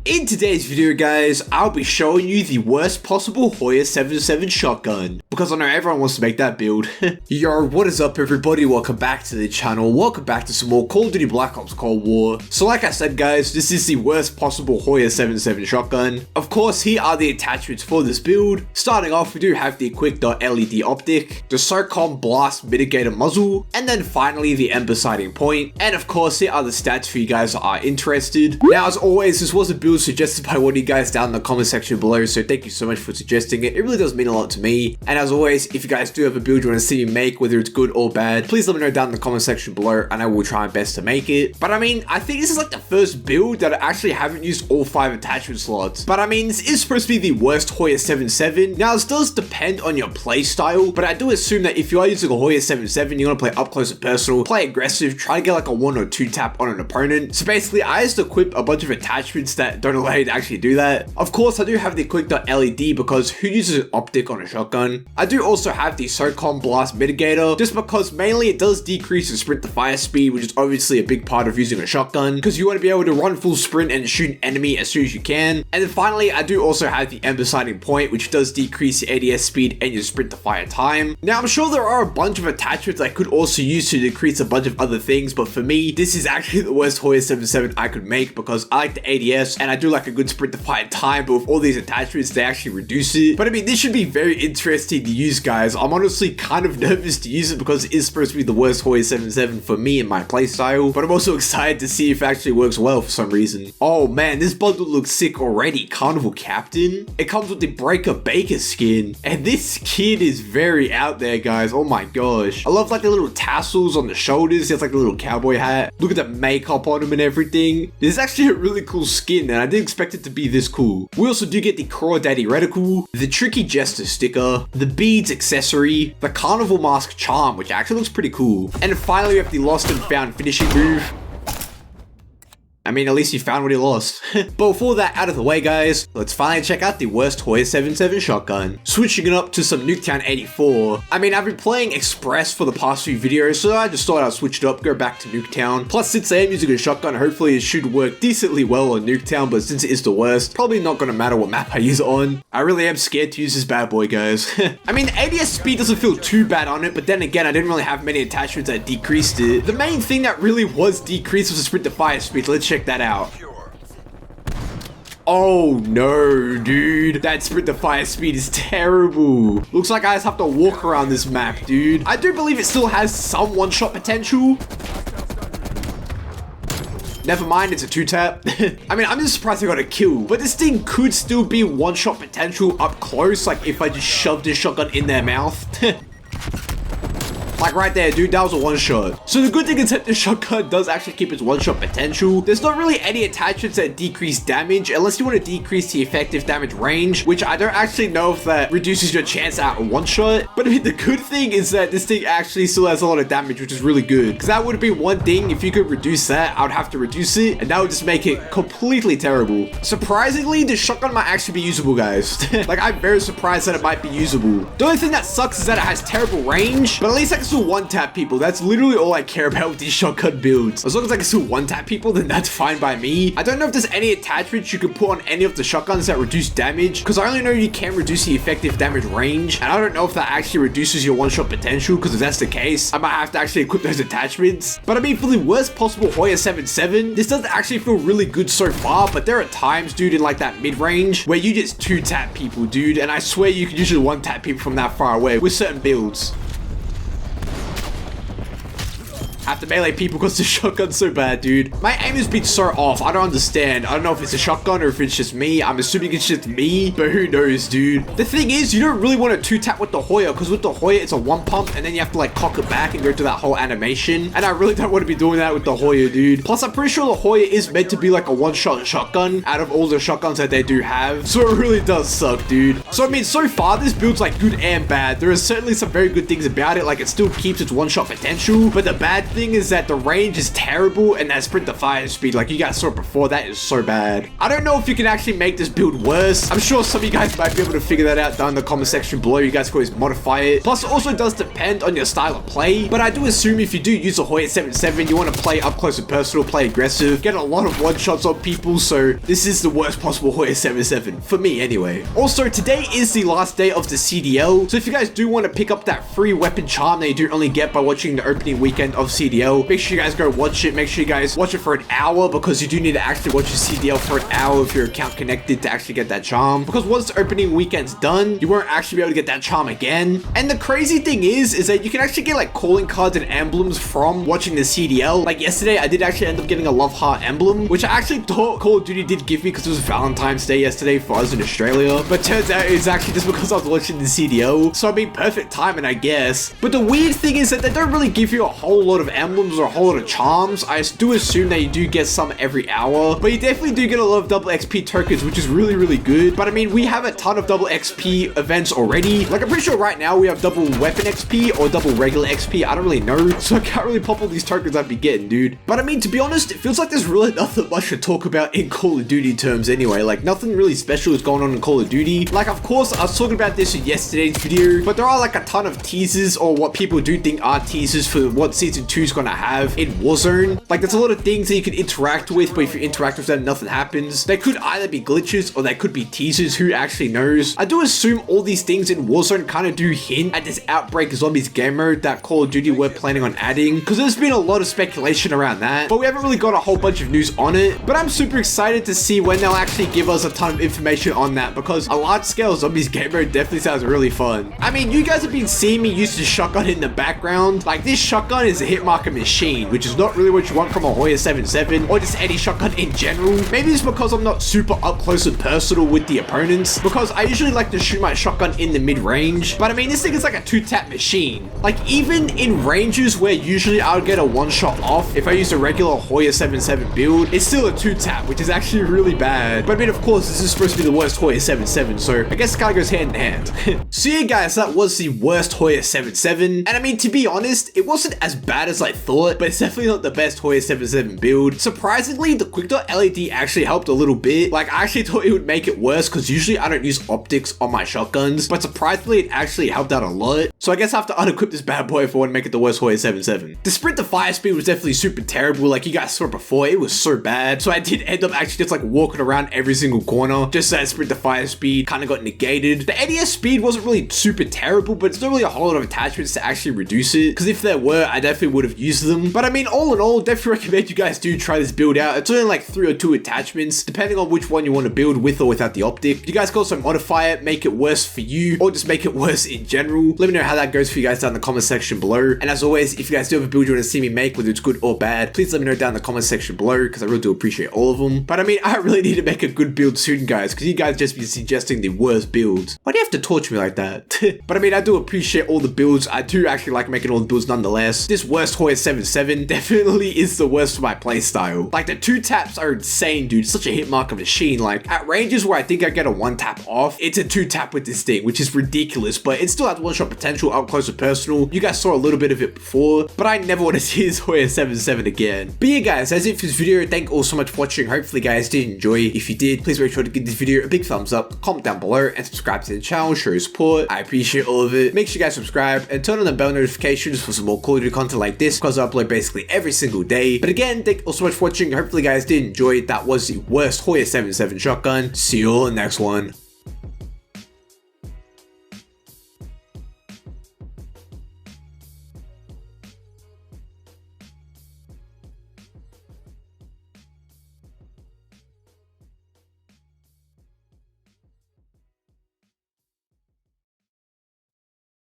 In today's video, guys, I'll be showing you the worst possible Hoyer 77 shotgun, because I know everyone wants to make that build. Yo, what is up everybody, welcome back to the channel, welcome back to some more Call of Duty Black Ops Cold War. So like I said guys, this is the worst possible Hoyer 77 shotgun. Of course, here are the attachments for this build. Starting off, we do have the quick LED optic, the SOCOM blast mitigator muzzle, and then finally the ember sighting point. And of course, here are the stats for you guys that are interested. Now as always, this was a build suggested by one of you guys down in the comment section below, so thank you so much for suggesting it. It really does mean a lot to me. And as always, if you guys do have a build you want to see me make, whether it's good or bad, please let me know down in the comment section below and I will try my best to make it. But I mean, I think this is like the first build that I actually haven't used all 5 attachment slots. But I mean, this is supposed to be the worst Hoyer 77. Now this does depend on your play style, but I do assume that if you are using a Hoyer 77, you're going to play up close and personal, play aggressive, try to get like a 1 or 2 tap on an opponent. So basically I just equip a bunch of attachments that don't allow you to actually do that. Of course, I do have the quick LED because who uses an optic on a shotgun? I do also have the SOCOM blast mitigator, just because mainly it does decrease the sprint to fire speed, which is obviously a big part of using a shotgun, because you want to be able to run full sprint and shoot an enemy as soon as you can. And then finally, I do also have the ember sighting point, which does decrease your ADS speed and your sprint to fire time. Now, I'm sure there are a bunch of attachments I could also use to decrease a bunch of other things, but for me, this is actually the worst Hoyer 77 I could make, because I like the ADS and I do like a good sprint to fire time, but with all these attachments, they actually reduce it. But I mean, this should be very interesting to use, guys. I'm honestly kind of nervous to use it because it is supposed to be the worst Hoyer 77 for me and my playstyle, but I'm also excited to see if it actually works well for some reason. Oh man, this bundle looks sick already. Carnival Captain. It comes with the Breaker Baker skin, and this skin is very out there, guys. Oh my gosh. I love like the little tassels on the shoulders. He has like a little cowboy hat. Look at the makeup on him and everything. This is actually a really cool skin, and I didn't expect it to be this cool. We also do get the Crawdaddy reticle, the Tricky Jester sticker, the beads accessory, the Carnival Mask charm, which actually looks pretty cool. And finally, we have the Lost and Found finishing move. I mean, at least he found what he lost. But before that out of the way, guys, let's finally check out the worst Hoyer 77 shotgun. Switching it up to some Nuketown 84. I mean, I've been playing Express for the past few videos, so I just thought I'd switch it up, go back to Nuketown. Plus, since I am using a shotgun, hopefully it should work decently well on Nuketown, but since it is the worst, probably not gonna matter what map I use it on. I really am scared to use this bad boy, guys. I mean, ADS speed doesn't feel too bad on it, but then again, I didn't really have many attachments that decreased it. The main thing that really was decreased was the sprint to fire speed. Let's check that out. Oh no, dude. That sprint to fire speed is terrible. Looks like I just have to walk around this map, dude. I do believe it still has some one-shot potential. Never mind, it's a 2-tap. I mean, I'm just surprised I got a kill, but this thing could still be one-shot potential up close, like if I just shoved this shotgun in their mouth. Like right there, dude, that was a one-shot. So the good thing is that the shotgun does actually keep its one-shot potential. There's not really any attachments that decrease damage, unless you want to decrease the effective damage range, which I don't actually know if that reduces your chance at a one-shot. But I mean, the good thing is that this thing actually still has a lot of damage, which is really good. Because that would be one thing, if you could reduce that, I would have to reduce it, and that would just make it completely terrible. Surprisingly, the shotgun might actually be usable, guys. Like, I'm very surprised that it might be usable. The only thing that sucks is that it has terrible range, but at least I can still one-tap people. That's literally all I care about with these shotgun builds. As long as I can still one-tap people, then that's fine by me. I don't know if there's any attachments you can put on any of the shotguns that reduce damage, because I only know you can reduce the effective damage range, and I don't know if that actually reduces your one-shot potential, because if that's the case, I might have to actually equip those attachments. But I mean, for the worst possible Hoyer 77, this does actually feel really good so far, but there are times, dude, in like that mid-range, where you just 2-tap people, dude, and I swear you can usually 1-tap people from that far away with certain builds. I have to melee people because the shotgun's so bad, dude. My aim has been so off. I don't understand. I don't know if it's a shotgun or if it's just me. I'm assuming it's just me, but who knows, dude. The thing is, you don't really want to 2-tap with the Hoyer, because with the Hoyer, it's a 1-pump, and then you have to like cock it back and go through that whole animation. And I really don't want to be doing that with the Hoyer, dude. Plus, I'm pretty sure the Hoyer is meant to be like a one-shot shotgun out of all the shotguns that they do have. So it really does suck, dude. So I mean, so far, this build's like good and bad. There are certainly some very good things about it. Like, it still keeps its one-shot potential, but the bad thing is that the range is terrible, and that sprint to fire speed, like you guys saw before, that is so bad. I don't know if you can actually make this build worse. I'm sure some of you guys might be able to figure that out down in the comment section below. You guys can always modify it. Plus, it also does depend on your style of play, but I do assume if you do use a Hoyer 77, you want to play up close and personal, play aggressive, get a lot of one-shots on people, so this is the worst possible Hoyer 77, for me anyway. Also, today is the last day of the CDL, so if you guys do want to pick up that free weapon charm that you do only get by watching the opening weekend of CDL, make sure you guys go watch it. Make sure you guys watch it for an hour, because you do need to actually watch the CDL for an hour if your account connected to actually get that charm, because once the opening weekend's done, you won't actually be able to get that charm again. And the crazy thing is that you can actually get like calling cards and emblems from watching the CDL. Like yesterday, I did actually end up getting a love heart emblem, which I actually thought Call of Duty did give me because it was Valentine's Day yesterday for us in Australia, but turns out it's actually just because I was watching the CDL, so I mean, perfect timing, I guess. But the weird thing is that they don't really give you a whole lot of emblems or a whole lot of charms. I do assume that you do get some every hour, but you definitely do get a lot of double XP tokens, which is really good. But I mean, we have a ton of double XP events already. Like, I'm pretty sure right now we have double weapon XP or double regular XP. I don't really know, so I can't really pop all these tokens I'd be getting, dude. But I mean, to be honest, it feels like there's really nothing much to talk about in Call of Duty terms anyway. Like, nothing really special is going on in Call of Duty. Like, of course, I was talking about this in yesterday's video, but there are like a ton of teasers, or what people do think are teasers, for what Season 2 is going to have in Warzone. Like, there's a lot of things that you can interact with, but if you interact with them, nothing happens. They could either be glitches or they could be teasers, who actually knows. I do assume all these things in Warzone kind of do hint at this Outbreak Zombies game mode that Call of Duty were planning on adding, because there's been a lot of speculation around that, but we haven't really got a whole bunch of news on it. But I'm super excited to see when they'll actually give us a ton of information on that, because a large-scale Zombies game mode definitely sounds really fun. I mean, you guys have been seeing me use the shotgun in the background. Like, this shotgun is a hit marker machine, which is not really what you want from a Hoyer 77 or just any shotgun in general. Maybe it's because I'm not super up close and personal with the opponents, because I usually like to shoot my shotgun in the mid-range. But I mean, this thing is like a two-tap machine. Like, even in ranges where usually I would get a one-shot off if I used a regular Hoyer 77 build, it's still a two-tap, which is actually really bad. But I mean, of course, this is supposed to be the worst Hoyer 77, so I guess it kind of goes hand in hand. So yeah, guys, that was the worst Hoyer 77. And I mean, to be honest, it wasn't as bad as I thought, but it's definitely not the best Hoyer 77 build. Surprisingly, the quick dot LED actually helped a little bit. Like, I actually thought it would make it worse, because usually I don't use optics on my shotguns, but surprisingly, it actually helped out a lot. So I guess I have to unequip this bad boy if I want to make it the worst Hoyer 77. The sprint to fire speed was definitely super terrible. Like you guys saw before, it was so bad. So I did end up actually just like walking around every single corner, just so that sprint to fire speed kind of got negated. The ADS speed wasn't really super terrible, but it's not really a whole lot of attachments to actually reduce it, because if there were, I definitely would have used them. But I mean, all in all, definitely recommend you guys do try this build out. It's only like 3 or 2 attachments, depending on which one you want to build with or without the optic. You guys can also modify it, make it worse for you, or just make it worse in general. Let me know how that goes for you guys down in the comment section below. And as always, if you guys do have a build you want to see me make, whether it's good or bad, please let me know down in the comment section below, because I really do appreciate all of them. But I mean, I really need to make a good build soon, guys, because you guys just been suggesting the worst builds. Why do you have to torture me like that? But I mean, I do appreciate all the builds. I do actually like making all the builds nonetheless. This worst Hoyer 77 definitely is the worst for my playstyle. Like, the 2 taps are insane, dude. It's such a hit marker machine. Like, at ranges where I think I get a 1 tap off, it's a 2 tap with this thing, which is ridiculous, but it still has one-shot potential up close and personal. You guys saw a little bit of it before, but I never want to see this Hoyer 77 again. But yeah, guys, that's it for this video. Thank you all so much for watching. Hopefully, guys did enjoy. If you did, please make sure to give this video a big thumbs up, comment down below, and subscribe to the channel. Show your support. I appreciate all of it. Make sure you guys subscribe and turn on the bell notifications for some more Call of Duty content like this, because I upload basically every single day. But again, thank you all so much for watching. Hopefully, guys did enjoy. That was the worst Hoyer 77 shotgun. See you all in the next one.